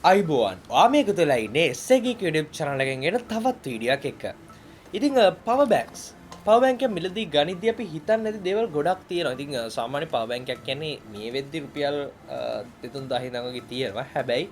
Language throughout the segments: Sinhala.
අයිබෝවන් ආමයක තුලා ඉන්නේ Geek YouTube channel එකෙන් එන තවත් වීඩියෝ එකක්. ඉතින් power banks මිලදී ගනිද්දී අපි හිතන්නේ නැති දේවල් ගොඩක් තියෙනවා. ඉතින් සාමාන්‍ය power bank එකක් කියන්නේ මේ වෙද්දි රුපියල් 3000 වගේ තියෙනවා. හැබැයි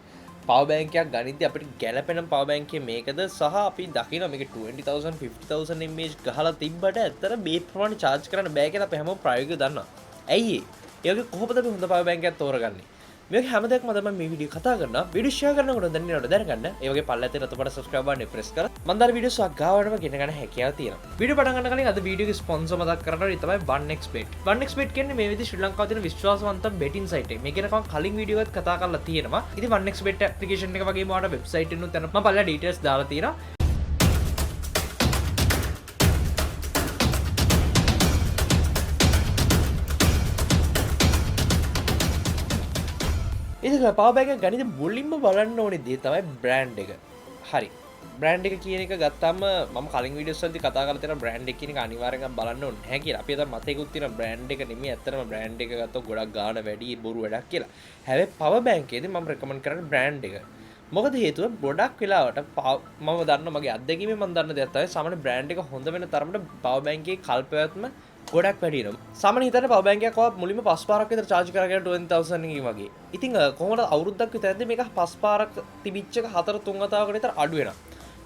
power bank එකක් ගනිද්දී අපිට ගැළපෙන power bank එක මේකද සහ අපි දකිනවා මේක 20000 50000 mAh ගහලා තිබ්බට ඇත්තට මේ ප්‍රමාණය charge කරන්න බෑ කියලා අපි හැමෝම ප්‍රායෝගිකව දන්නවා. ඇයි ඒ? ඒ වගේ කොහොමද අපි හොඳ power bank එකක් තෝරගන්නේ? මේක හැමදේක්ම තමයි මේ වීඩියෝ කතා කරනවා. වීඩියෝ ෂෙයා කරනකොට දැනගන්න. ඒ වගේ පල්ලෙතේ රතුපට subscribe බටන් ප්‍රෙස් කරලා මම දාන වීඩියෝස් ගාවටම ගෙන ගන්න හැකියාව තියෙනවා. වීඩියෝ පටන් ගන්න කලින් අද වීඩියෝගේ ස්පොන්සර් මතක් කරනවා. ඒ තමයි 1xbet. 1xbet කියන්නේ මේ විදිහට ශ්‍රී ලංකාවේ තියෙන විශ්වාසවන්ත betting site එක. මේක නම් කලින් වීඩියෝ එකත් කතා කරලා තියෙනවා. ඉතින් 1xbet application එක වගේම ඔයාලට website එකෙනුත් යන මම පල්ලා details දාලා තියෙනවා. ඉතින් power bank එක ගනිද්දී මුලින්ම බලන්න ඕනේ දේ තමයි brand එක. හරි. brand එක කියන එක ගත්තාම මම කලින් වීඩියෝස් වලදී කතා කරලා තියෙන brand එක කියන එක අනිවාර්යෙන්ම බලන්න ඕනේ නැහැ කියලා. අපි අද මතයකුත් තියෙන brand එක නෙමෙයි ඇත්තටම brand එක ගත්තොත් ගොඩක් ගාණ වැඩි බොරු වැඩක් කියලා. හැබැයි power bank එකේදී මම recommend කරන්නේ brand එක. මොකද හේතුව ගොඩක් වෙලාවට මම දන්න මගේ අත්දැකීමෙන් මම දන්න දෙයක් තමයි සාමාන්‍ය brand එක හොඳ වෙන තරමට power bank එකේ කල්පවත්ම ගොඩක් වැඩි වෙනවා. සාමාන්‍ය හිතන්න power bank එකක් මුලින්ම 5 පාරක් විතර charge කරගෙන 20000 එකකින් වගේ. ඉතින් කොහොමද අවුරුද්දක් විතරදී මේක 5 පාරක් තිබිච්ච එක 4 වතාවකට විතර අඩු වෙනවා.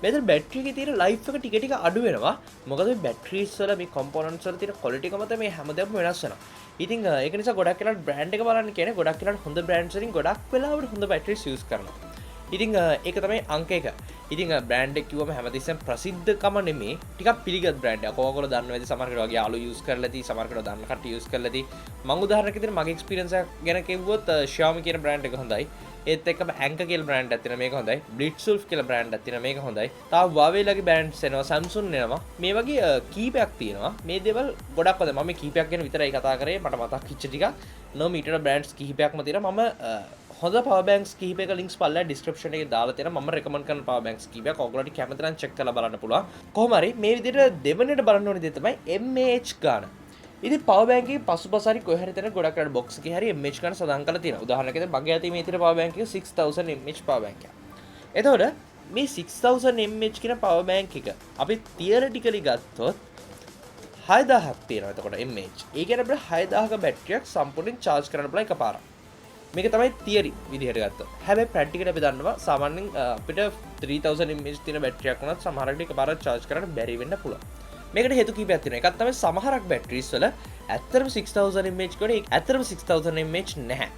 මෙතන බැටරි එකේ තියෙන ලයිෆ් එක ටික ටික අඩු වෙනවා. මොකද මේ බැටරිස් වල මේ components වල තියෙන quality එක මත මේ හැමදේම වෙනස් වෙනවා. ඉතින් ඒක නිසා ගොඩක් වෙලාවට brand එක බලන්න කියන්නේ ගොඩක් වෙලාවට හොඳ brands වලින් ගොඩක් වෙලාවට හොඳ batteries use කරනවා. ඉතින් ඒක තමයි අංක 1. ඉතින් brand එක කිව්වම හැමතිස්සෙම ප්‍රසිද්ධකම නෙමෙයි ටිකක් පිළිගත් brand එකක්. ඔයගොල්ලෝ දන්නවා ඇති සමහර කෙනෙක් වගේ යාළුවෝ use කරලා ඇති සමහර කෙනෙක් දන්න කට්ටිය use කරලා ඇති. මම උදාහරණයක් විදිහට මගේ experience එක ගැන කිව්වොත් Xiaomi කියන brand එක හොඳයි. ඒත් එක්කම Anker කියලා brand එකක් තියෙනවා මේක හොඳයි. Blitzwolf කියලා brand එකක් තියෙනවා මේක හොඳයි. තව Huawei ලගේ brands එනවා Samsung එනවා. මේ වගේ කීපයක් තියෙනවා. මේ දේවල් ගොඩක් හොඳයි. මම මේ කීපයක් ගැන විතරයි කතා කරේ. මට මතක් වෙච්ච ටික නොමීටර brands කීපයක්ම තියෙනවා. මම හොඳ power banks කීපයක links පල්ලා description එකේ දාලා තියෙනවා. මම recommend කරන power banks කීපයක් ඔයගොල්ලන්ට කැමති නම් check කරලා බලන්න පුළුවන්. කොහොම හරි මේ විදිහට දෙවෙනිට බලන්න ඕනේ දේ තමයි mAh ගාන. ඉතින් power bank එකේ පසුපස හරි කොහේ හරි තැන ගොඩක් අර box එකේ හරි mAh ගාන සඳහන් කරලා තියෙනවා. උදාහරණයක් විදිහට මගේ අතේ මේ තියෙන power bank එක 6000 mAh power bank එකක්. එතකොට මේ 6000 mAh කියන power bank එක අපි theoretically ගත්තොත් 6000ක් තියෙනවා. එතකොට mAh. ඒ කියන්නේ අපිට 6000ක බැටරියක් සම්පූර්ණයෙන් charge කරන්න පුළුවන් එකපාරක්. මේක තමයි තියරි විදිහට ගත්තොත්. හැබැයි ප්‍රැක්ටිකලි අපි දන්නවා සාමාන්‍යයෙන් අපිට 3000 mAh තියෙන බැටරියක් වුණත් සමහරකට එකපාරට charge කරන්න බැරි වෙන්න පුළුවන්. මේකට හේතු කීපයක් තියෙනවා. එකක් තමයි සමහරක් බැටරිස් වල ඇත්තටම 6000 mAh ගොඩේ ඇත්තටම 6000 mAh නැහැ.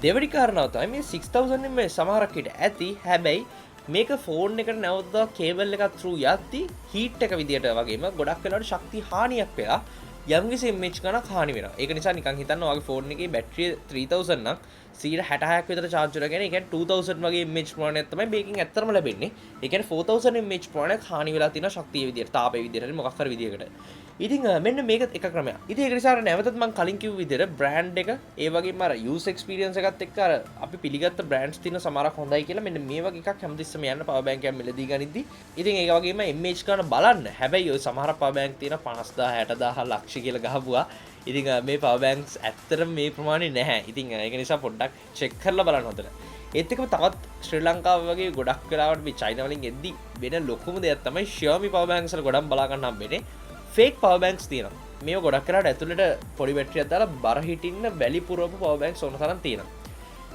දෙවෙනි කාරණාව තමයි මේ 6000 mAh සමහරක් හිට ඇති. හැබැයි මේක ෆෝන් එකට නැවතලා කේබල් එකක් through යද්දි heat එක විදියට වගේම ගොඩක් වෙලාවට ශක්ති හානියක් වෙලා යම්කිසි mAh ගණක් හානි වෙනවා. ඒක නිසා නිකන් හිතන්න ඔයාගේ ෆෝන් එකේ බැටරිය 3000 නම් 66ක් විතර charge වෙලා කියන්නේ ඒ කියන්නේ 2000 වගේ mAh ප්‍රමාණයක් තමයි මේකෙන් ඇත්තටම ලැබෙන්නේ. ඒ කියන්නේ 4000 mAh ප්‍රමාණයක් හානි වෙලා තියෙනවා ශක්තිය විදියට, තාපයේ විදියට, මොකක් හරි විදියකට. ඉතින් මෙන්න මේක එක ක්‍රමයක්. ඉතින් ඒක නිසා නැවතත් මම කලින් කිව්ව විදියට brand එක ඒ වගේම අර use experience එකත් එක්ක අර අපි පිළිගත්ත brands තියෙන සමහරක් හොඳයි කියලා මෙන්න මේ වගේ එකක් හැමතිස්සෙම යන්න power bank එකක් මිලදී ගනිද්දි. ඉතින් ඒක වගේම mAh ගන්න බලන්න. හැබැයි ඔය සමහර power bank තියෙන 50000 60000 ලක්ෂ කියලා ගහපුවා. ඉතින් මේ power banks ඇත්තටම මේ ප්‍රමාණය නැහැ. ඉතින් ඒක නිසා පොඩ්ඩක් check කරලා බලන්න හොඳට. ඒත් එක්කම තවත් ශ්‍රී ලංකාව වගේ ගොඩක් වෙලාවට මේ China වලින් එද්දි වෙන ලොකුම දෙයක් තමයි Xiaomi power banks වල ගොඩක් බලා ගන්න හම්බෙන්නේ. fake power banks තියෙනවා. මේව ගොඩක් වෙලාවට ඇතුළට පොඩි බැටරියක් දාලා බර හිටින්න වැලි පුරවපු power banks ඕන තරම් තියෙනවා.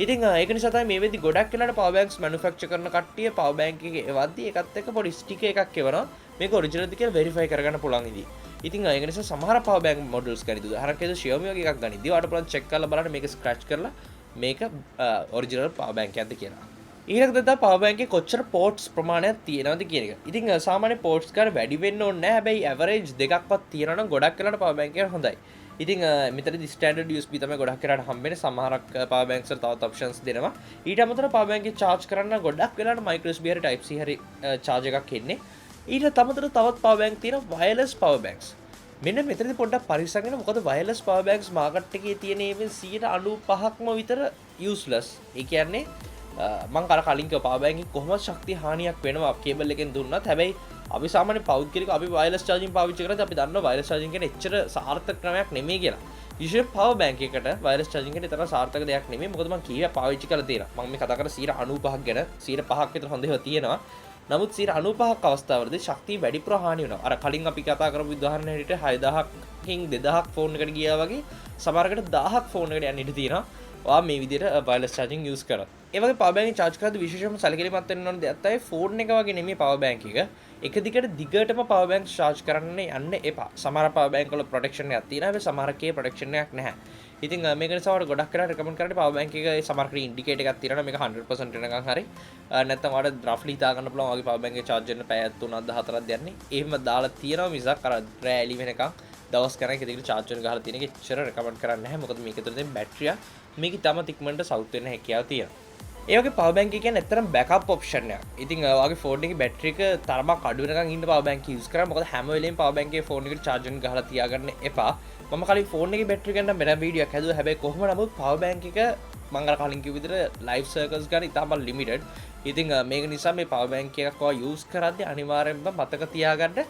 ඉතින් ඒක නිසා තමයි මේ වෙද්දි ගොඩක් වෙලාවට power banks manufacture කරන කට්ටිය power bank එකේ එවද්දි ඒකත් එක්ක පොඩි sticker එකක් එවනවා. මේක original ද කියලා verify කරගන්න පුළුවන් ඉතින්. ඉතින් ඒක නිසා සමහර power bank models ගනිද්දී උදාහරණයක් විදිහට Xiaomi වගේ එකක් ගනිද්දී ඔයාලට පුළුවන් check කරලා බලන්න මේක scratch කරලා මේක original power bank එකක්ද කියලා. ඊළඟට තමයි power bank එකේ කොච්චර ports ප්‍රමාණයක් තියෙනවද කියන එක. ඉතින් සාමාන්‍ය ports ගන්න වැඩි වෙන්න ඕනේ නැහැ. හැබැයි average දෙකක්වත් තියෙනවා නම් ගොඩක් වෙලාවට power bank එක හොඳයි. ඉතින් මෙතනදී standard USB තමයි ගොඩක් වෙලාවට හම්බෙන්නේ. සමහරක් power banks වල තවත් options දෙනවා. ඊට අමතරව power bank එක charge කරන්න ගොඩක් වෙලාවට micro USB හරි type C හරි charge එකක් එන්නේ. ඊට අමතරව තවත් power bank තියෙනවා wireless power banks. මෙන්න මෙතනදී පොඩ්ඩක් පරිස්සම් වෙන්න. මොකද wireless power banks market එකේ තියෙන ඒවෙන් 95%ක්ම විතර useless. ඒ කියන්නේ මම කලින් කිව්වා power bank එක කොහොමද ශක්තිය හානියක් වෙනවා කේබල් එකෙන් දුන්නත්. හැබැයි අපි සාමාන්‍ය පෞද්ගලිකව අපි wireless charging පාවිච්චි කරද්දී අපි දන්නවා wireless charging කියන්නේ එච්චර සාර්ථක ක්‍රමයක් නෙමෙයි කියලා. විශේෂ පවර් බැංක් එකට වයර්ලස් චාර්ජින් එකට තරම් සාර්ථක දෙයක් නෙමෙයි. මොකද මම කීයක් පාවිච්චි කරලා තියෙනවා. මම මේ කතා කරන්නේ 95ක් ගැන 5% විතර හොඳ ඒවා තියෙනවා. නමුත් 95ක් අවස්ථාවලදී ශක්තිය වැඩි ප්‍රහාණි වෙනවා. අර කලින් අපි කතා කරපු උදාහරණ හැටියට 6000කින් 2000ක් ෆෝන් එකට ගියා වගේ සමහරකට 1000ක් ෆෝන් එකට යන්න ඉඩ තියෙනවා. ඔයා මේ විදිහට වයර්ලස් චාර්ජින් යූස් කරා. ඒ වගේ පවර් බැංක් charge කරද්දී විශේෂයෙන්ම සැලකිලිමත් වෙන්න ඕන දෙයක් තමයි ෆෝන් එක වගේ නෙමෙයි පවර් බැංක් එක. එක දිගටම පවර් බැංක් charge කරන්න යන්න එපා. සමහර පවර් බැංක් වල ප්‍රොටෙක්ෂන් එකක් තියෙනවා. හැබැයි සමහරකේ ප්‍රොටෙක්ෂන් එකක් නැහැ. ඉතින් මේක නිසා ඔයාලට ගොඩක් කරලා රෙකමන්ඩ් කරන්නේ පවර් බැංක් එකේ සමහරකට ඉන්ඩිකේටර් එකක් තියෙනවා. මේක 100% වෙනකන් හරි. නැත්නම් ඔයාලට රෆ්ලි හිතා ගන්න පුළුවන් වගේ පවර් බැංක් එක charge වෙන්න පැය 3ක් 14ක් යන්නේ. එහෙම දාලා තියෙනවා මිසක් අර රෑ එළි වෙනකන් දවස් ගණනක දිගට charge වෙන ගහලා තියෙන එක එච්චර රෙකමන්ඩ් කරන්නේ නැහැ. මොකද මේක තුළ තියෙන බැටරිය මේක තම තික්මන්ට සවුත් වෙන්න හැකියාව තියෙනවා. ඒ වගේ පවර් බැංක් එක කියන්නේ ඇත්තටම බෑකප් ඔප්ෂන් එකක්. ඉතින් ඔයාගේ ෆෝන් එකේ බැටරි එක තරමක් අඩු වෙනකන් ඉන්න පවර් බැංක් යූස් කරා. මොකද හැම වෙලෙම පවර් බැංක් එකේ ෆෝන් එකට charge වෙන ගහලා තියාගන්න එපා. මම කලින් ෆෝන් එකේ බැටරි ගන්න වෙන වීඩියෝයක් හැදුවා. හැබැයි කොහොම නමුත් පවර් බැංක් එක මම අර කලින් කිව්ව විදිහට ලයිව් සර්කල්ස් ගන්න ඉතාම ලිමිටඩ්. ඉතින් මේක නිසා මේ පවර් බැංක් එකක් ඔයා යූස් කරද්දී අනිවාර්යෙන්ම මතක තියාගන්න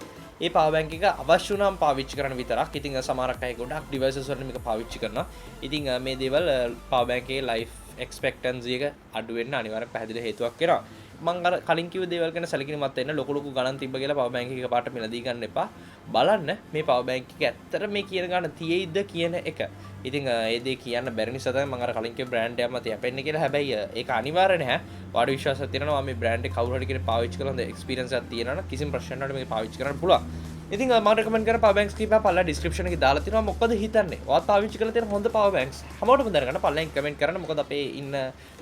ඒ පවර් බැංක් එක අවශ්‍ය වුණාම පාවිච්චි කරන විතරක්. ඉතින් සමහරක් අය ගොඩක් ඩිවයිසස් වලින් මේක පාවිච්චි කරනවා. ඉතින් මේ දේවල් පවර් බැංක් එකේ ලයිෆ් එක්ස්පෙක්ටන්සි එක අඩු වෙන්න අනිවාර්යෙන් පැහැදිලි හේතුවක් වෙනවා. මම අර කලින් කිව්ව දේවල් ගැන සැලකිලිමත් වෙන්න ලොකු ගණන් තිබ්බ කියලා පවර් බැංක් එක පාට මිලදී ගන්න එපා. බලන්න මේ පවර් බැංක් එක ඇත්තට මේ කියන ගණන් තියෙයිද කියන එක. ඉතින් ඒ දේ කියන්න බැරි නිසා තමයි මම අර කලින් කිව්ව බ්‍රෑන්ඩ් එකක් මත යපෙන්නේ කියලා. හැබැයි ඒක අනිවාර්ය නැහැ. ඔයාලට විශ්වාසයක් තියෙනවා මේ බ්‍රෑන්ඩ් එක කවුරු හරි කෙනෙක් පාවිච්චි කරලා හොඳ එක්ස්පීරියන්ස් එකක් තියෙනවා නම් කිසිම ප්‍රශ්නයක් නැතුව මේක පාවිච්චි කරන්න පුළුවන්. ඉතින් මම රෙකමන්ඩ් කරන පවර් බැංක්ස් කීපයක් පල්ලා ඩිස්ක්‍රිප්ෂන් එකේ දාලා තියෙනවා. මොකද හිතන්නේ? ඔයාත් පාවිච්චි කරලා තියෙන හොඳ පවර් බැංක්ස් හැමෝටම දැනගන්න පල්ලෙන් කමෙන්ට් කරන්න. මොකද අපේ ඉන්න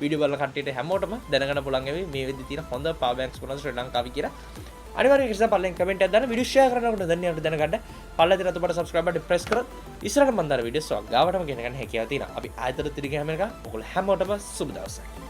වීඩියෝ බලන කට්ටියට හැමෝටම දැනගන්න පුළුවන් මේ වෙද්දි තියෙන හොඳ පවර් බැංක්ස් මොනවද ශ්‍රී ලංකාවේ කියලා. අනිවාර්යයෙන් ඉස්සර පල්ලෙන් කමෙන්ට් එකක් දාන්න. වීඩියෝ ෂෙයා කරනකොට දැනගන්න. පල්ලා දින අතපට subscribe button press කරොත් ඉස්සරහට මම දාන වීඩියෝස් ඔයාලා ගාවටම ගෙන ගන්න හැකියාව තියෙනවා. අපි ආයතන තිරිග හැම එක ඔයගොල්ලෝ හැමෝටම සුබ දවසක්.